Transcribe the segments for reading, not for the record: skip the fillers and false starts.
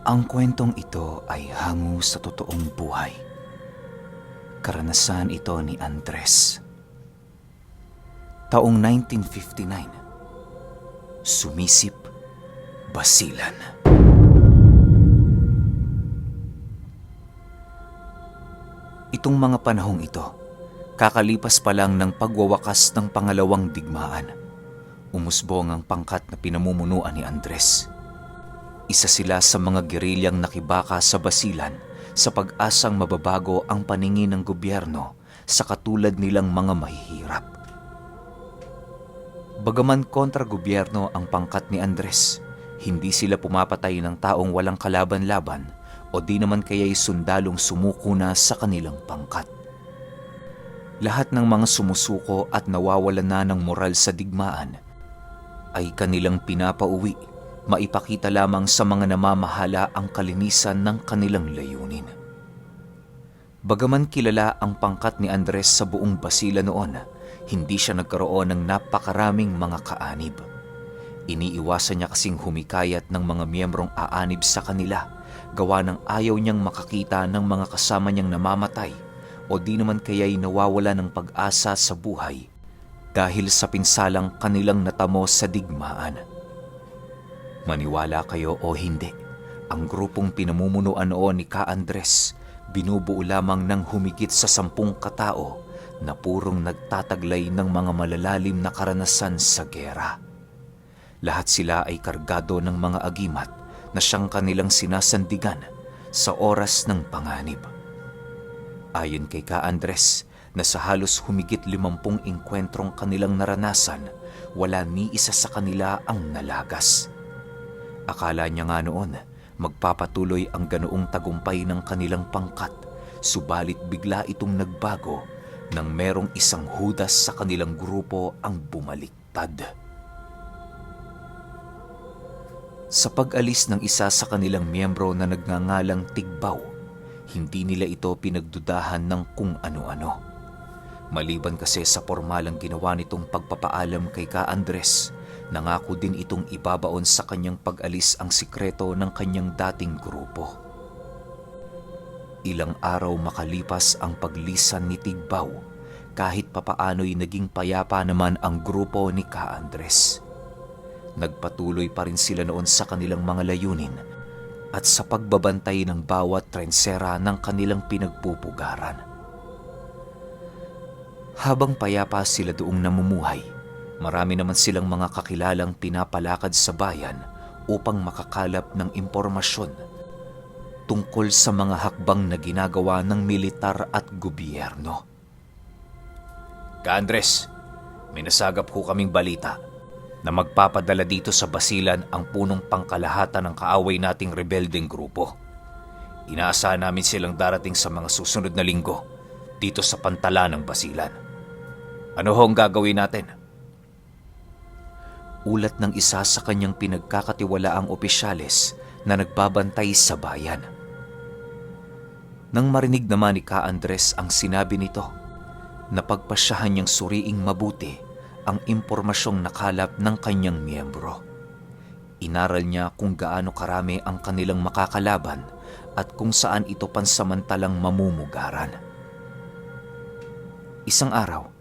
Ang kwentong ito ay hango sa totoong buhay. Karanasan ito ni Andres. Taong 1959, Sumisip, Basilan. Itong mga panahong ito, kakalipas pa lang ng pagwawakas ng pangalawang digmaan, umusbong ang pangkat na pinamumunuan ni Andres. Isa sila sa mga gerilyang nakibaka sa Basilan sa pag-asang mababago ang paningin ng gobyerno sa katulad nilang mga mahihirap. Bagaman kontra gobyerno ang pangkat ni Andres, hindi sila pumapatay ng taong walang kalaban-laban o di naman kaya'y sundalong sumuko na sa kanilang pangkat. Lahat ng mga sumusuko at nawawalan na ng moral sa digmaan ay kanilang pinapauwi, maipakita lamang sa mga namamahala ang kalinisan ng kanilang layunin. Bagaman kilala ang pangkat ni Andres sa buong Basilan noon, hindi siya nagkaroon ng napakaraming mga kaanib. Iniiwasan niya kasing humikayat ng mga miyembrong aanib sa kanila, gawa ng ayaw niyang makakita ng mga kasama niyang namamatay o di naman kaya'y nawawala ng pag-asa sa buhay dahil sa pinsalang kanilang natamo sa digmaan. Maniwala kayo o hindi, ang grupong pinamumunuan noon ni Ka Andres binubuo lamang ng humigit sa 10 katao na purong nagtataglay ng mga malalalim na karanasan sa gera. Lahat sila ay kargado ng mga agimat na siyang kanilang sinasandigan sa oras ng panganib. Ayon kay Ka Andres, na sa halos humigit 50 engkwentrong kanilang naranasan, wala ni isa sa kanila ang nalagas. Akala niya nga noon magpapatuloy ang ganoong tagumpay ng kanilang pangkat, subalit bigla itong nagbago nang merong isang hudas sa kanilang grupo ang bumaliktad. Sa pag-alis ng isa sa kanilang miyembro na nagngangalang Tigbaw, hindi nila ito pinagdudahan ng kung ano-ano. Maliban kasi sa pormalang ginawa nitong pagpapaalam kay Ka Andres, nangako din itong ibabaon sa kanyang pag-alis ang sikreto ng kanyang dating grupo. Ilang araw makalipas ang paglisan ni Tigbaw, kahit papaano'y naging payapa naman ang grupo ni Ka Andres. Nagpatuloy pa rin sila noon sa kanilang mga layunin at sa pagbabantay ng bawat trensera ng kanilang pinagpupugaran. Habang payapa sila doong namumuhay, marami naman silang mga kakilalang pinapalakad sa bayan upang makakalap ng impormasyon tungkol sa mga hakbang na ginagawa ng militar at gobyerno. Ka Andres, may nasagap ho kaming balita na magpapadala dito sa Basilan ang punong pangkalahatan ng kaaway nating rebeldeng grupo. Inaasahan namin silang darating sa mga susunod na linggo dito sa pantala ng Basilan. Ano ho ang gagawin natin? Ulat ng isa sa kanyang pinagkakatiwalaang opisyales na nagbabantay sa bayan. Nang marinig naman ni Ka Andres ang sinabi nito, napagpasyahan niyang suriing mabuti ang impormasyong nakalap ng kanyang miyembro. Inaral niya kung gaano karami ang kanilang makakalaban at kung saan ito pansamantalang mamumugaran. Isang araw,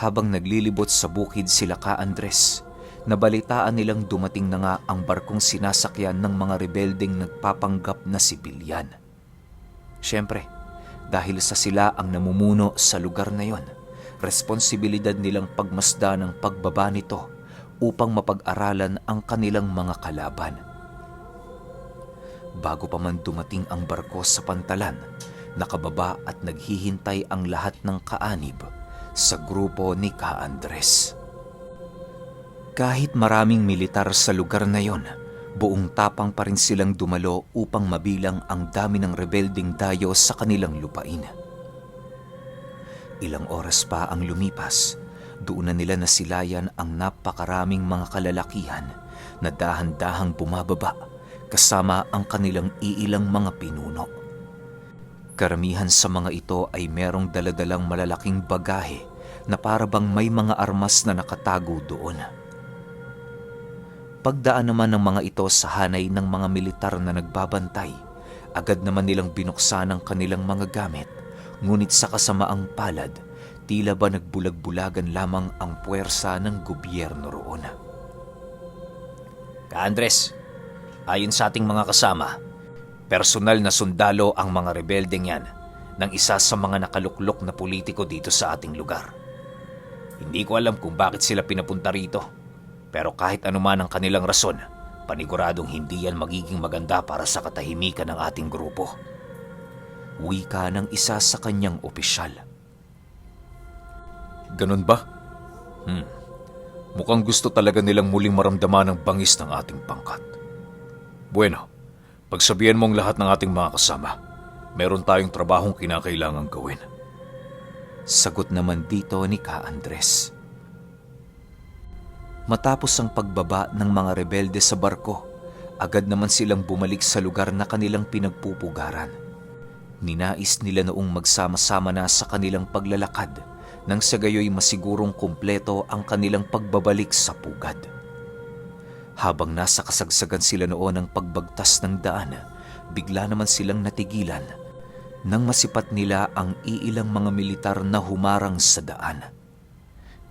habang naglilibot sa bukid sila Ka Andres, nabalitaan nilang dumating na nga ang barkong sinasakyan ng mga rebeldeng nagpapanggap na sibilyan. Siyempre, dahil sa sila ang namumuno sa lugar na yon, responsibilidad nilang pagmasda ng pagbaba nito upang mapag-aralan ang kanilang mga kalaban. Bago pa man dumating ang barko sa pantalan, nakababa at naghihintay ang lahat ng kaanib sa grupo ni Ka Andres. Kahit maraming militar sa lugar na yon, buong tapang pa rin silang dumalo upang mabilang ang dami ng rebelding dayo sa kanilang lupain. Ilang oras pa ang lumipas, doon na nila nasilayan ang napakaraming mga kalalakihan na dahan-dahang bumababa kasama ang kanilang iilang mga pinuno. Karamihan sa mga ito ay merong daladalang malalaking bagahe na para bang may mga armas na nakatago doon. Pagdaan naman ng mga ito sa hanay ng mga militar na nagbabantay, agad naman nilang binuksan ang kanilang mga gamit, ngunit sa kasamaang palad, tila ba nagbulag-bulagan lamang ang puwersa ng gobyerno roon. Ka-Andres, ayon sa ating mga kasama, personal na sundalo ang mga rebeldeng yan ng isa sa mga nakaluklok na politiko dito sa ating lugar. Hindi ko alam kung bakit sila pinapunta rito, pero kahit anuman ang kanilang rason, paniguradong hindi yan magiging maganda para sa katahimikan ng ating grupo. Wika ng isa sa kanyang opisyal. Ganun ba? Mukhang gusto talaga nilang muling maramdaman ang bangis ng ating pangkat. Bueno, pagsabihan mong lahat ng ating mga kasama, meron tayong trabahong kinakailangang gawin. Sagot naman dito ni Ka-Andres. Matapos ang pagbaba ng mga rebelde sa barko, agad naman silang bumalik sa lugar na kanilang pinagpupugaran. Ninais nila noong magsama-sama na sa kanilang paglalakad nang sa gayoy masigurong kumpleto ang kanilang pagbabalik sa pugad. Habang nasa kasagsagan sila noon ng pagbagtas ng daan, bigla naman silang natigilan nang masipat nila ang iilang mga militar na humarang sa daan.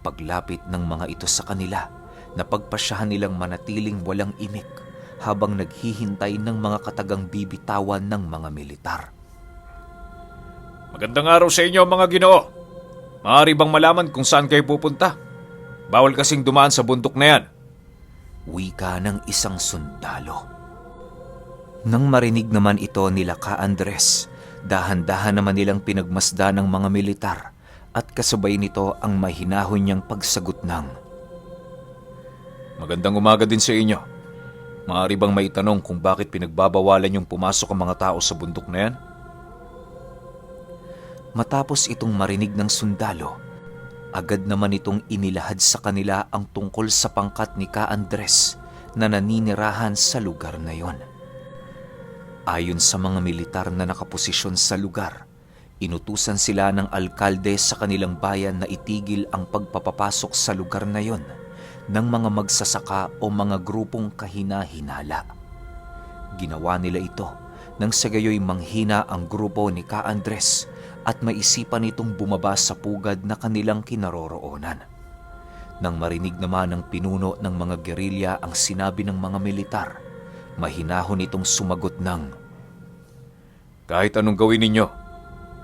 Paglapit ng mga ito sa kanila, napagpasyahan nilang manatiling walang imik habang naghihintay ng mga katagang bibitawan ng mga militar. Magandang araw sa inyo mga Ginoo. Maaari bang malaman kung saan kayo pupunta? Bawal kasing dumaan sa bundok na yan. Wika ng isang sundalo. Nang marinig naman ito nila Ka-Andres, dahan-dahan naman nilang pinagmasda ng mga militar at kasabay nito ang mahinahon niyang pagsagot ng, Magandang umaga din sa inyo. Maaari bang maitanong kung bakit pinagbabawalan yung pumasok ang mga tao sa bundok na yan? Matapos itong marinig ng sundalo, agad naman itong inilahad sa kanila ang tungkol sa pangkat ni Ka-Andres na naninirahan sa lugar na yon. Ayon sa mga militar na nakaposisyon sa lugar, inutusan sila ng alkalde sa kanilang bayan na itigil ang pagpapapasok sa lugar na yon ng mga magsasaka o mga grupong kahina-hinala. Ginawa nila ito nang sa gayoy manghina ang grupo ni Ka-Andres at maisipan itong bumaba sa pugad na kanilang kinaroroonan. Nang marinig naman ng pinuno ng mga gerilya ang sinabi ng mga militar, mahinahon itong sumagot ng, Kahit anong gawin ninyo,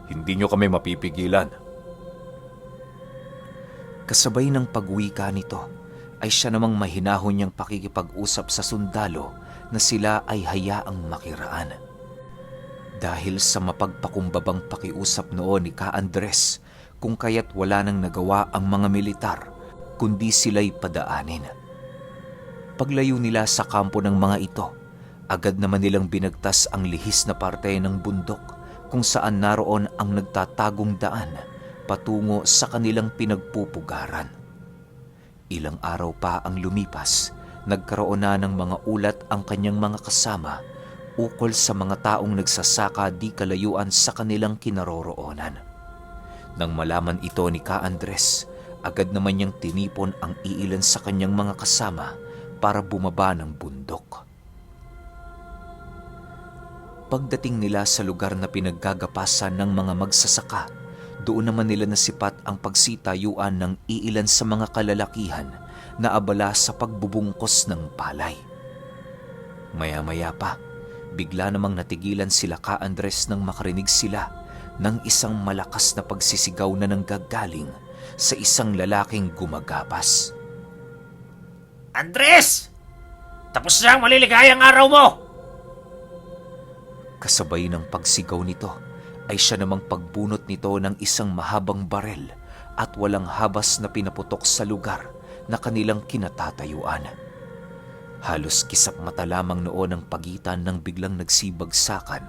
hindi nyo kami mapipigilan. Kasabay ng pagwika nito, ay siya namang mahinahon niyang pakikipag-usap sa sundalo na sila ay hayaang makiraan. Dahil sa mapagpakumbabang pakiusap noon ni Ka-Andres, kung kaya't wala nang nagawa ang mga militar, kundi sila'y padaanin. Paglayo nila sa kampo ng mga ito, agad naman nilang binagtas ang lihis na parte ng bundok kung saan naroon ang nagtatagong daan patungo sa kanilang pinagpupugaran. Ilang araw pa ang lumipas, nagkaroon na ng mga ulat ang kanyang mga kasama ukol sa mga taong nagsasaka di kalayuan sa kanilang kinaroroonan. Nang malaman ito ni Ka-Andres, agad naman niyang tinipon ang iilan sa kanyang mga kasama para bumaba ng bundok. Pagdating nila sa lugar na pinaggagapasan ng mga magsasaka, doon naman nila nasipat ang pagsitayuan ng iilan sa mga kalalakihan na abala sa pagbubungkos ng palay. Maya-maya pa, bigla namang natigilan sila Ka-Andres nang makarinig sila ng isang malakas na pagsisigaw na nanggagaling sa isang lalaking gumagapas. Andres! Tapos na ang maliligayang araw mo! Kasabay ng pagsigaw nito, ay siya namang pagbunot nito ng isang mahabang barel at walang habas na pinaputok sa lugar na kanilang kinatatayuan. Halos kisap mata lamang noon ang pagitan ng biglang nagsibagsakan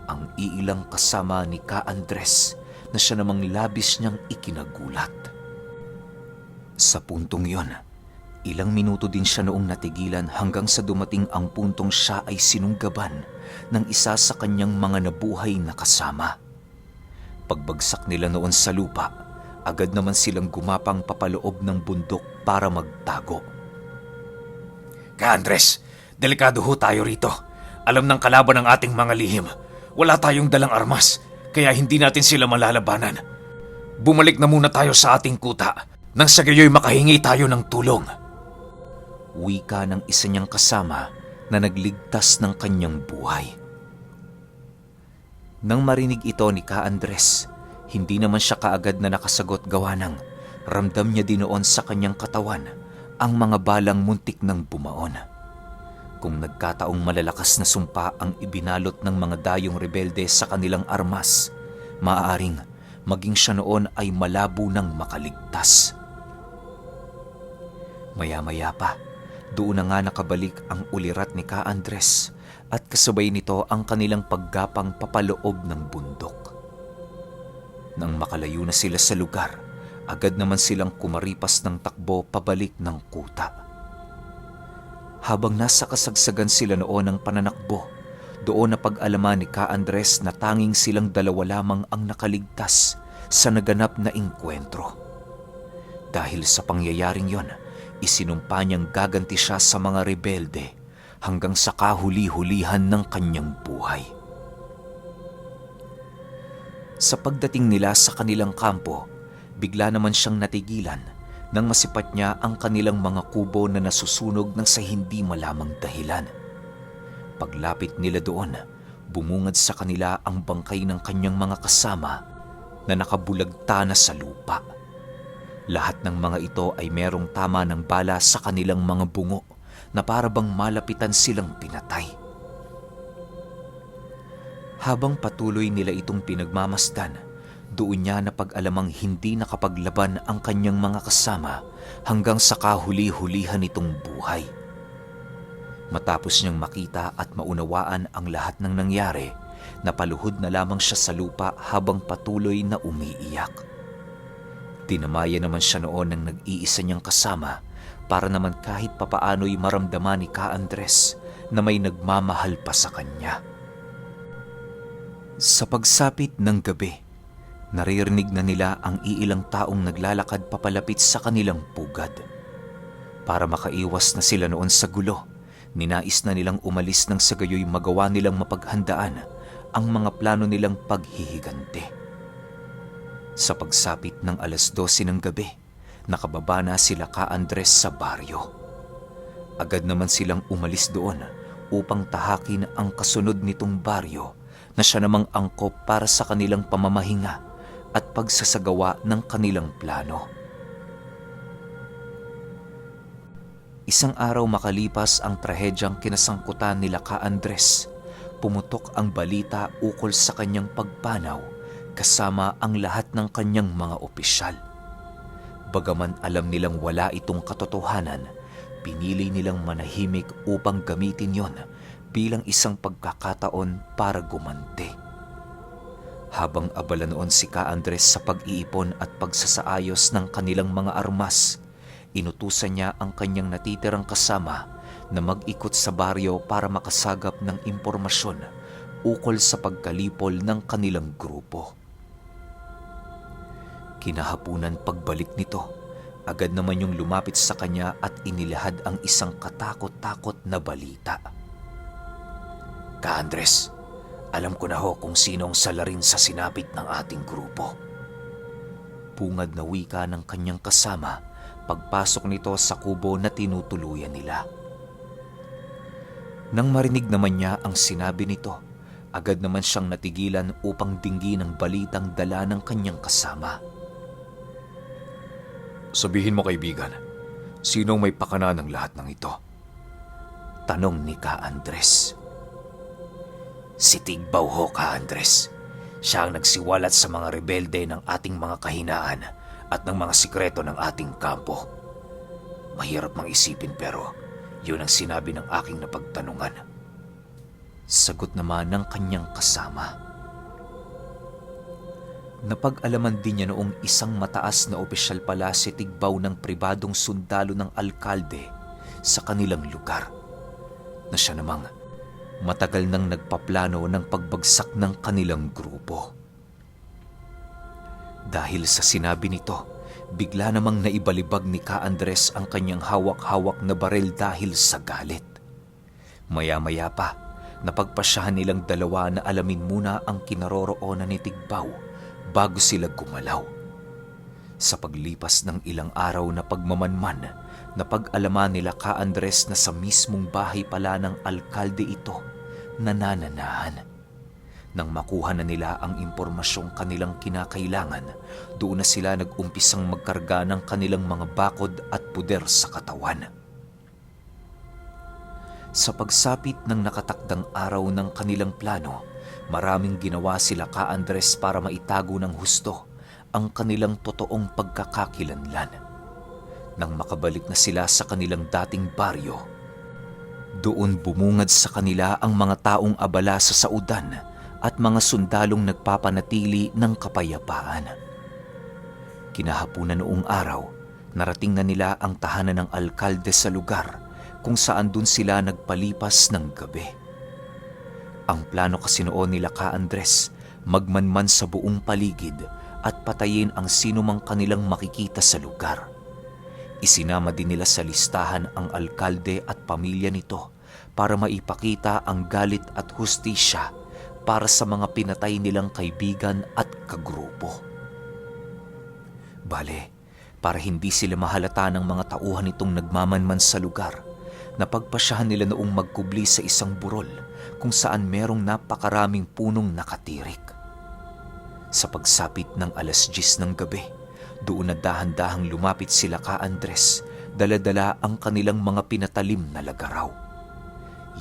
ang iilang kasama ni Ka-Andres na siya namang labis niyang ikinagulat. Sa puntong yon, ilang minuto din siya noong natigilan hanggang sa dumating ang puntong siya ay sinunggaban ng isa sa kanyang mga nabuhay na kasama. Pagbagsak nila noon sa lupa, agad naman silang gumapang papaloob ng bundok para magtago. Ka Andres, delikado ho tayo rito. Alam ng kalaban ng ating mga lihim. Wala tayong dalang armas, kaya hindi natin sila malalabanan. Bumalik na muna tayo sa ating kuta, nang sa gayoy makahingi tayo ng tulong. Wika ng isa niyang kasama na nagligtas ng kanyang buhay. Nang marinig ito ni Ka Andres, hindi naman siya kaagad na nakasagot gawa ng ramdam niya din noon sa kanyang katawan ang mga balang muntik ng bumaon. Kung nagkataong malalakas na sumpa ang ibinalot ng mga dayong rebelde sa kanilang armas, maaaring maging siya noon ay malabo ng makaligtas. Maya-maya pa, doon na nga nakabalik ang ulirat ni Ka Andres at kasabay nito ang kanilang paggapang papaloob ng bundok. Nang makalayo na sila sa lugar, agad naman silang kumaripas ng takbo pabalik ng kuta. Habang nasa kasagsagan sila noon ng pananakbo, doon na pag-alaman ni Ka Andres na tanging silang dalawa lamang ang nakaligtas sa naganap na engkwentro. Dahil sa pangyayaring yon, isinumpa niyang gaganti siya sa mga rebelde hanggang sa kahuli-hulihan ng kanyang buhay. Sa pagdating nila sa kanilang kampo, bigla naman siyang natigilan nang masipat niya ang kanilang mga kubo na nasusunog ng sa hindi malamang dahilan. Paglapit nila doon, bumungad sa kanila ang bangkay ng kanyang mga kasama na nakabulagta na sa lupa. Lahat ng mga ito ay merong tama ng bala sa kanilang mga bungo na para bang malapitan silang pinatay. Habang patuloy nila itong pinagmamasdan, doon niya napag-alamang hindi nakapaglaban ang kanyang mga kasama hanggang sa kahuli-hulihan itong buhay. Matapos niyang makita at maunawaan ang lahat ng nangyari, napaluhod na lamang siya sa lupa habang patuloy na umiiyak. Tinamaya naman siya noon ng nag-iisa niyang kasama para naman kahit papaano'y maramdaman ni Ka Andres na may nagmamahal pa sa kanya. Sa pagsapit ng gabi, naririnig na nila ang iilang taong naglalakad papalapit sa kanilang pugad. Para makaiwas na sila noon sa gulo, ninais na nilang umalis nang sa gayoy magawa nilang mapaghandaan ang mga plano nilang paghihigante. Sa pagsapit ng 12:00 ng gabi, nakababa na sila Ka Andres sa baryo. Agad naman silang umalis doon upang tahakin ang kasunod nitong baryo na siya namang angkop para sa kanilang pamamahinga at pagsasagawa ng kanilang plano. Isang araw makalipas ang trahedyang kinasangkutan nila Ka Andres, pumutok ang balita ukol sa kanyang pagpanaw kasama ang lahat ng kanyang mga opisyal. Bagaman alam nilang wala itong katotohanan, pinili nilang manahimik upang gamitin yon bilang isang pagkakataon para gumanti. Habang abala noon si Ka Andres sa pag-iipon at pagsasaayos ng kanilang mga armas, inutusan niya ang kanyang natitirang kasama na mag-ikot sa baryo para makasagap ng impormasyon ukol sa pagkalipol ng kanilang grupo. Kinahapunan pagbalik nito, agad naman yung lumapit sa kanya at inilahad ang isang katakot-takot na balita. Ka Andres, alam ko na ho kung sino ang salarin sa sinapit ng ating grupo. Pungad na wika ng kanyang kasama pagpasok nito sa kubo na tinutuluyan nila. Nang marinig naman niya ang sinabi nito, agad naman siyang natigilan upang dinggin ang balitang dala ng kanyang kasama. Sabihin mo kaibigan, sino may pakana ng lahat ng ito? Tanong ni Ka Andres. Si Tigbaw ho, Ka Andres. Siya ang nagsiwalat sa mga rebelde ng ating mga kahinaan at ng mga sikreto ng ating kampo. Mahirap mang isipin pero yun ang sinabi ng aking napagtanungan. Sagot naman ng kanyang kasama. Napag-alaman din niya noong isang mataas na opisyal pala si Tigbaw ng pribadong sundalo ng alkalde sa kanilang lugar, na siya namang matagal nang nagpaplano ng pagbagsak ng kanilang grupo. Dahil sa sinabi nito, bigla namang naibalibag ni Ka Andres ang kanyang hawak-hawak na baril dahil sa galit. Maya-maya pa, napagpasyahan nilang dalawa na alamin muna ang kinaroroonan ni Tigbaw bago sila gumalaw. Sa paglipas ng ilang araw na pagmamanman, napag-alaman nila Ka Andres na sa mismong bahay pala ng alkalde ito nanananahan. Nang makuha na nila ang impormasyong kanilang kinakailangan, doon na sila nag-umpisang magkarga ng kanilang mga bakod at puder sa katawan. Sa pagsapit ng nakatakdang araw ng kanilang plano, maraming ginawa sila Ka Andres para maitago ng husto ang kanilang totoong pagkakakilanlan. Nang makabalik na sila sa kanilang dating baryo, doon bumungad sa kanila ang mga taong abala sa saudan at mga sundalong nagpapanatili ng kapayapaan. Kinahapunan noong araw, narating na nila ang tahanan ng alkalde sa lugar kung saan dun sila nagpalipas ng gabi. Ang plano kasi noon nila Ka Andres, magmanman sa buong paligid at patayin ang sinumang kanilang makikita sa lugar. Isinama din nila sa listahan ang alkalde at pamilya nito para maipakita ang galit at hustisya para sa mga pinatay nilang kaibigan at kagrupo. Bale, para hindi sila mahalata ng mga tauhan nitong nagmamanman sa lugar, napagpasyahan nila noong magkubli sa isang burol kung saan merong napakaraming punong nakatirik. Sa pagsapit ng 10:00 ng gabi, doon na dahan-dahang lumapit sila Ka Andres, dala-dala ang kanilang mga pinatalim na lagaraw.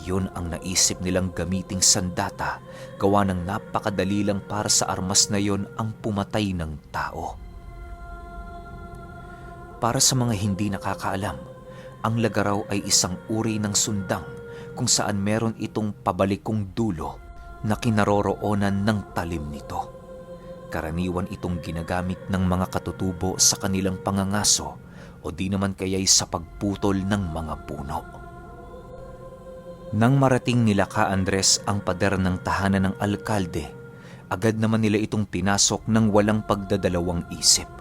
Yun ang naisip nilang gamiting sandata, gawa ng napakadali lang para sa armas na yon ang pumatay ng tao. Para sa mga hindi nakakaalam, ang lagaraw ay isang uri ng sundang kung saan meron itong pabalikong dulo na kinaroroonan ng talim nito. Karaniwan itong ginagamit ng mga katutubo sa kanilang pangangaso o di naman kaya'y sa pagputol ng mga puno. Nang marating nila Ka Andres ang pader ng tahanan ng alkalde, agad naman nila itong pinasok ng walang pagdadalawang isip.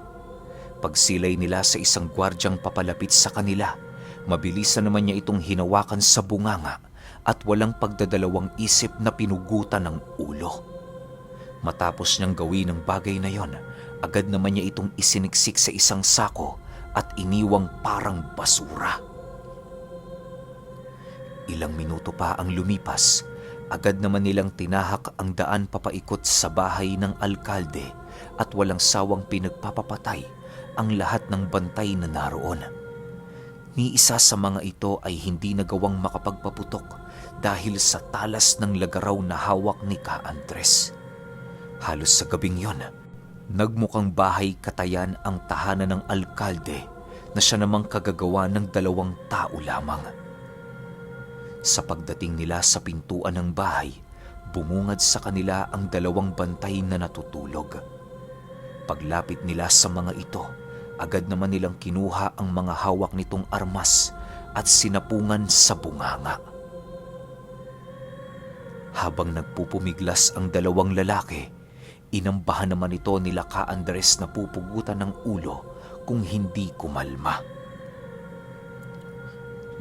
Pagsilay nila sa isang gwardyang papalapit sa kanila, mabilisan naman niya itong hinawakan sa bunganga at walang pagdadalawang isip na pinugutan ng ulo. Matapos niyang gawin ang bagay na yon, agad naman niya itong isiniksik sa isang sako at iniwang parang basura. Ilang minuto pa ang lumipas, agad naman nilang tinahak ang daan papaikot sa bahay ng alkalde at walang sawang pinagpapapatay ang lahat ng bantay na naroon. Ni isa sa mga ito ay hindi nagawang makapagpaputok dahil sa talas ng lagaraw na hawak ni Ka Andres. Halos sa gabing yon, nagmukhang bahay katayan ang tahanan ng alkalde na siya namang kagagawa ng 2 tao lamang. Sa pagdating nila sa pintuan ng bahay, bumungad sa kanila ang 2 bantay na natutulog. Paglapit nila sa mga ito, agad naman nilang kinuha ang mga hawak nitong armas at sinapungan sa bunganga. Habang nagpupumiglas ang 2 lalaki, inambahan naman ito nila Ka Andres na pupugutan ng ulo kung hindi kumalma.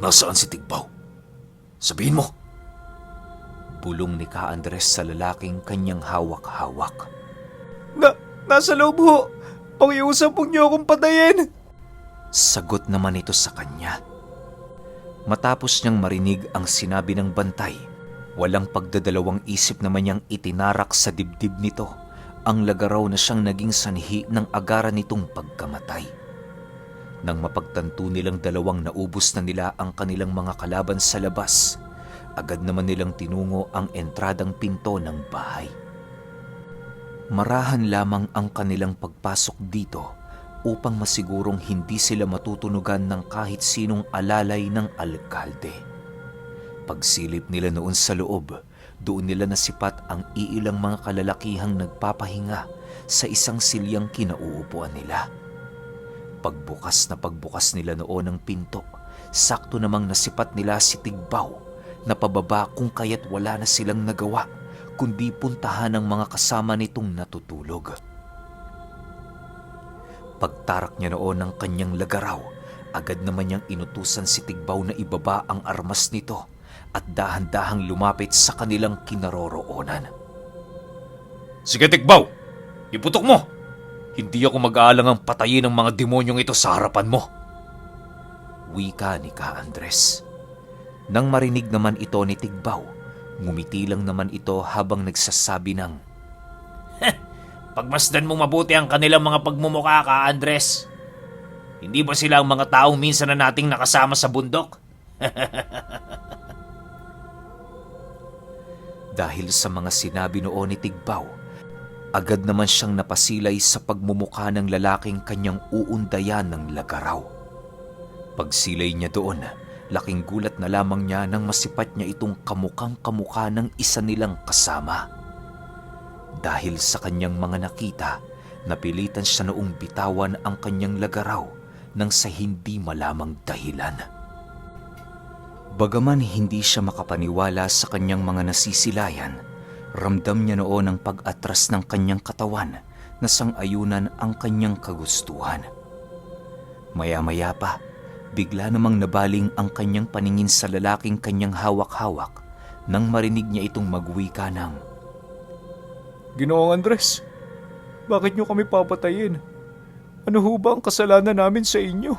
Nasaan si Tigbaw? Sabihin mo! Bulong ni Ka Andres sa lalaking kanyang hawak-hawak. Nasa loob ho! Pakiusap po niyo akong patayin! Sagot naman ito sa kanya. Matapos niyang marinig ang sinabi ng bantay, walang pagdadalawang isip naman niyang itinarak sa dibdib nito ang lagaraw na siyang naging sanhi ng agaran nitong pagkamatay. Nang mapagtanto nilang 2 naubos na nila ang kanilang mga kalaban sa labas, agad naman nilang tinungo ang entradang pinto ng bahay. Marahan lamang ang kanilang pagpasok dito upang masigurong hindi sila matutunugan ng kahit sinong alalay ng alkalde. Pagsilip nila noon sa loob, doon nila nasipat ang iilang mga kalalakihang nagpapahinga sa isang silyang kinauupuan nila. Pagbukas nila noon ng pinto, sakto namang nasipat nila si Tigbaw na pababa kung kaya't wala na silang nagawa kundi puntahan ng mga kasama nitong natutulog. Pagtarak niya noon ng kanyang lagaraw, agad naman niyang inutusan si Tigbaw na ibaba ang armas nito at dahan-dahang lumapit sa kanilang kinaroroonan. Sige, Tigbaw! Iputok mo! Hindi ako mag-aalangang patayin ang mga demonyong ito sa harapan mo. Wika ni Ka Andres. Nang marinig naman ito ni Tigbaw, ngumiti lang naman ito habang nagsasabi ng, Pagmasdan mo mabuti ang kanilang mga pagmumukha, Ka Andres. Hindi ba sila ang mga taong minsan na nating nakasama sa bundok? Dahil sa mga sinabi noon ni Tigbaw, agad naman siyang napasilay sa pagmumukha ng lalaking kanyang uundayan ng lagaraw. Pagsilay niya doon, laking gulat na lamang niya nang masipat niya itong kamukang-kamukha ng isa nilang kasama. Dahil sa kanyang mga nakita, napilitan siya noong bitawan ang kanyang lagaraw nang sa hindi malamang dahilan. Bagaman hindi siya makapaniwala sa kanyang mga nasisilayan, ramdam niya noon ang pag-atras ng kanyang katawan na sang-ayunan ang kanyang kagustuhan. Maya-maya pa, bigla namang nabaling ang kanyang paningin sa lalaking kanyang hawak-hawak nang marinig niya itong magwika ng, Ginoong Andres, bakit niyo kami papatayin? Ano ho ba ang kasalanan namin sa inyo?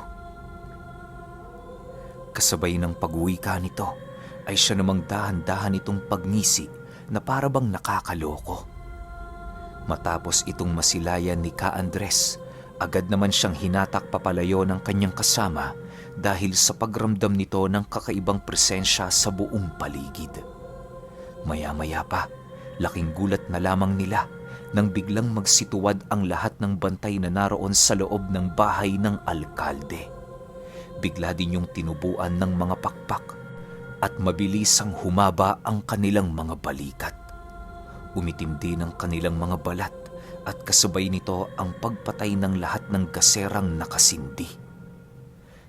Kasabay ng pagwika nito ay siya namang dahan-dahan itong pagngisi na parabang nakakaloko. Matapos itong masilayan ni Ka Andres, agad naman siyang hinatak papalayo ng kanyang kasama dahil sa pagramdam nito ng kakaibang presensya sa buong paligid. Maya-maya pa, laking gulat na lamang nila nang biglang magsituwad ang lahat ng bantay na naroon sa loob ng bahay ng alkalde. Bigla din yung tinubuan ng mga pakpak at mabilisang humaba ang kanilang mga balikat. Umitim din ang kanilang mga balat at kasabay nito ang pagpatay ng lahat ng gaserang nakasindi.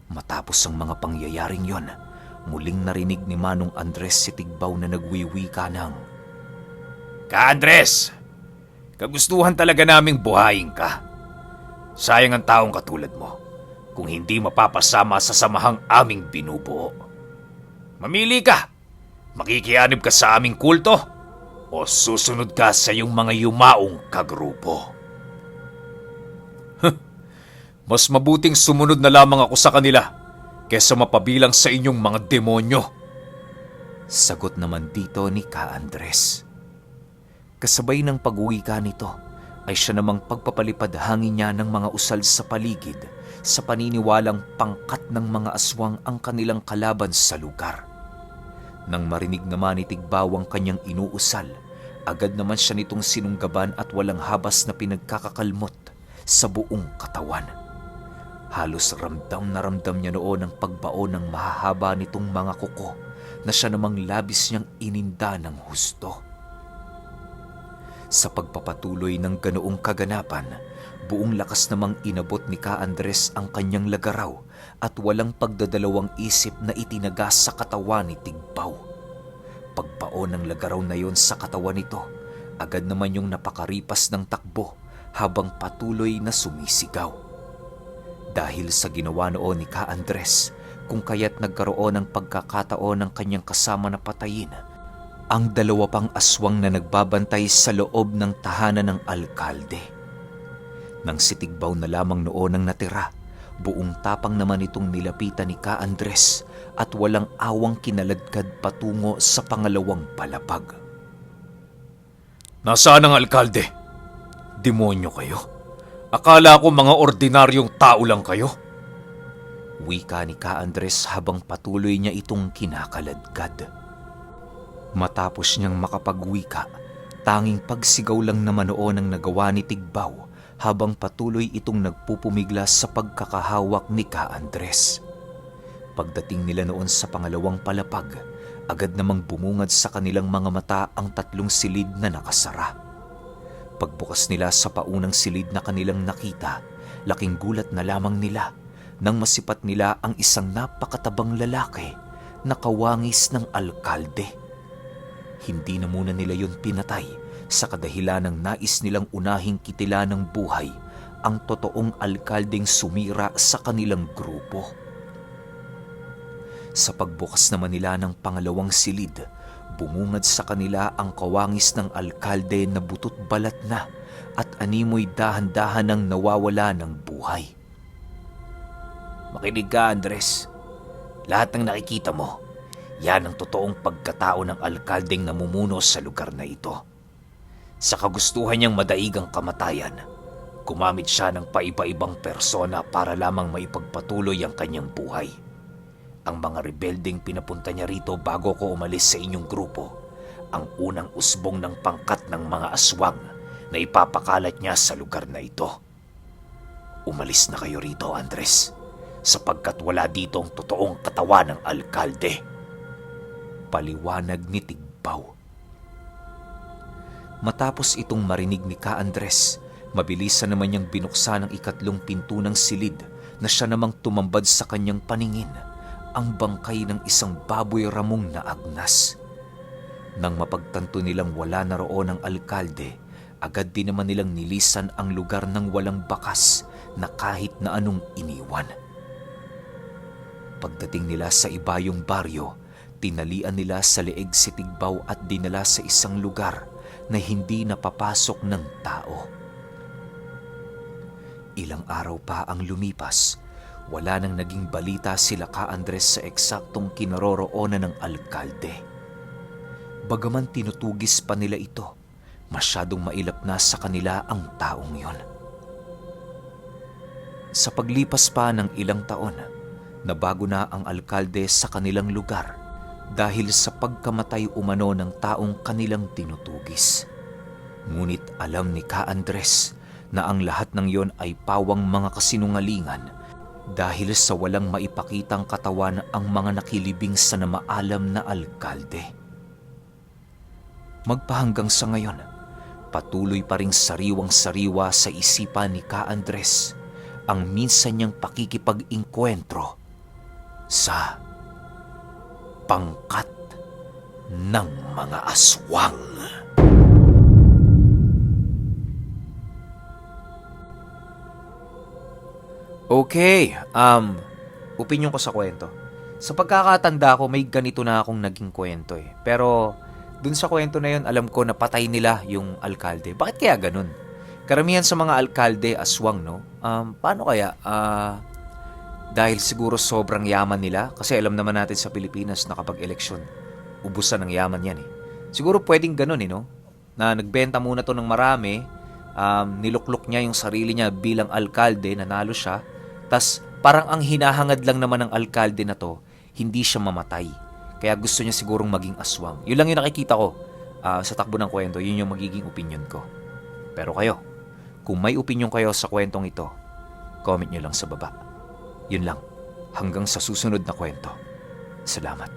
Matapos ang mga pangyayaring yon, muling narinig ni Manong Andres si Tigbaw na nagwiwika ng, Ka Andres, kagustuhan talaga naming buhayin ka. Sayang ang taong katulad mo kung hindi mapapasama sa samahang aming binubuo. Mamili ka, makikianib ka sa aming kulto o susunod ka sa iyong mga yumaong kagrupo. Mas mabuting sumunod na lamang ako sa kanila kaysa mapabilang sa inyong mga demonyo. Sagot naman dito ni Ka Andres. Kasabay ng pag-uwika nito ay siya namang pagpapalipad hangin niya ng mga usal sa paligid sa paniniwalang pangkat ng mga aswang ang kanilang kalaban sa lugar. Nang marinig naman ni Tigbaw ang kanyang inuusal, agad naman siya nitong sinunggaban at walang habas na pinagkakakalmot sa buong katawan. Halos ramdam na ramdam niya noon ang pagbao ng mahahaba nitong mga kuko na siya namang labis niyang ininda ng husto. Sa pagpapatuloy ng ganoong kaganapan, buong lakas namang inabot ni Ka Andres ang kanyang lagaraw at walang pagdadalawang isip na itinagas sa katawan ni Tigbaw. Pagbaon ng lagaraw na yon sa katawan nito, agad naman yung napakaripas ng takbo habang patuloy na sumisigaw. Dahil sa ginawa noon ni Ka Andres, kung kaya't nagkaroon ng pagkakataon ng kanyang kasama na patayin ang dalawa pang aswang na nagbabantay sa loob ng tahanan ng alkalde. Nang si Tigbaw na lamang noon ang natira, buong tapang naman itong nilapitan ni Ka Andres at walang awang kinaladkad patungo sa pangalawang palapag. Nasaan ang alkalde? Demonyo kayo? Akala ko mga ordinaryong tao lang kayo. Wika ni Ka Andres habang patuloy niya itong kinakaladkad. Matapos niyang makapagwika, tanging pagsigaw lang naman noon ang nagawa ni Tigbaw habang patuloy itong nagpupumigla sa pagkakahawak ni Ka Andres. Pagdating nila noon sa pangalawang palapag, agad namang bumungad sa kanilang mga mata ang tatlong silid na nakasara. Pagbukas nila sa paunang silid na kanilang nakita, laking gulat na lamang nila nang masipat nila ang isang napakatabang lalaki na kawangis ng alkalde. Hindi na muna nila yon pinatay sa kadahilan ng nais nilang unahing kitila ng buhay ang totoong alkaldeng sumira sa kanilang grupo. Sa pagbukas naman nila ng pangalawang silid, bumungad sa kanila ang kawangis ng alkalde na butot balat na at animoy dahan-dahan nang nawawala ng buhay. Makinig ka, Andres. Lahat ng nakikita mo, yan ang totoong pagkatao ng alkaldeng namumuno sa lugar na ito. Sa kagustuhan niyang madaig ang kamatayan, gumamit siya ng paiba-ibang persona para lamang maipagpatuloy ang kanyang buhay. Ang mga rebeldeng pinapunta niya rito bago ko umalis sa inyong grupo, ang unang usbong ng pangkat ng mga aswang na ipapakalat niya sa lugar na ito. Umalis na kayo rito, Andres, sapagkat wala dito ang totoong katawan ng alkalde. Paliwanag ni Tigbaw. Matapos itong marinig ni Ka Andres, mabilisan naman niyang binuksan ang ikatlong pinto ng silid na siya namang tumambad sa kanyang paningin, ang bangkay ng isang baboy ramong na agnas. Nang mapagtanto nilang wala na roon ang alkalde, agad din naman nilang nilisan ang lugar ng walang bakas na kahit na anong iniwan. Pagdating nila sa ibayong baryo, tinalian nila sa leeg si Tigbaw at dinala sa isang lugar na hindi napapasok ng tao. Ilang araw pa ang lumipas, wala nang naging balita sila Ka Andres sa eksaktong kinaroroonan ng alkalde. Bagaman tinutugis pa nila ito, masyadong mailap na sa kanila ang taong yon. Sa paglipas pa ng ilang taon, nabago na ang alkalde sa kanilang lugar dahil sa pagkamatay umano ng taong kanilang tinutugis. Ngunit alam ni Ka Andres na ang lahat ng yon ay pawang mga kasinungalingan dahil sa walang maipakitang katawan ang mga nakilibing sa namaalam na alkalde. Magpahanggang sa ngayon, patuloy pa ring sariwang-sariwa sa isipan ni Ka Andres ang minsan niyang pakikipag-inkwentro sa pangkat ng mga aswang. Okay, opinion ko sa kwento. Sa pagkakatanda ko, may ganito na akong naging kwento eh. Pero dun sa kwento na yun, alam ko na patay nila yung alkalde. Bakit kaya ganun? Karamihan sa mga alkalde, aswang, no? Paano kaya? Dahil siguro sobrang yaman nila. Kasi alam naman natin sa Pilipinas na kapag eleksyon, ubusan ng yaman yan eh. Siguro pwedeng ganun eh, no? Na nagbenta muna to ng marami, niluklok niya yung sarili niya bilang alkalde, nanalo siya. Tas parang ang hinahangad lang naman ng alkalde na to, hindi siya mamatay. Kaya gusto niya sigurong maging aswang. Yun lang yung nakikita ko sa takbo ng kwento. Yun yung magiging opinion ko. Pero kayo, kung may opinion kayo sa kwentong ito, comment nyo lang sa baba. Yun lang. Hanggang sa susunod na kwento. Salamat.